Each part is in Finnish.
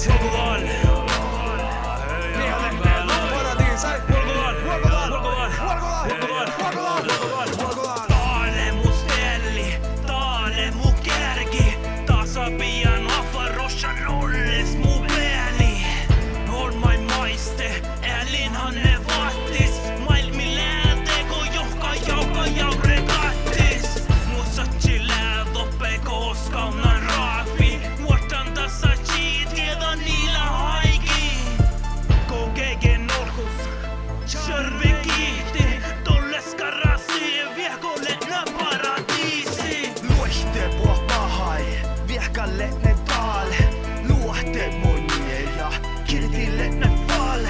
Portugal. Tale mu stelli, tale mu kärgi. Tasapian afarrossa rolles mu pääli. On mai maiste, älinhan ne vaattis. Maailmilleen teko johka jauka jaurekattis. Mussatsi läätoppe koskauna raapi. Muotan tassa cheat, tiedä niillä haiki. KGG norkus, Sörvi kiihti. Tolles karasi, viehkolle nä paratiisi. Luohte puh pahai, viehkalle ne taal. Luohte munje ja kirtille ne fal.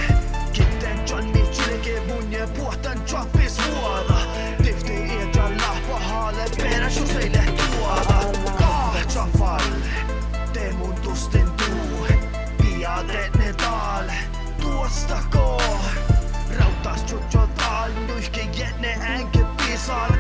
Kitten Johnny chilke munje puhtan choppis vuoda. Tifti eja lahpahalle perä suseille tuoda. Kahtsa falle, te mun tusten tuu. Piate ne taal, tuosta koo. Rautas jutjo taal, nuihke jenne enke pisal.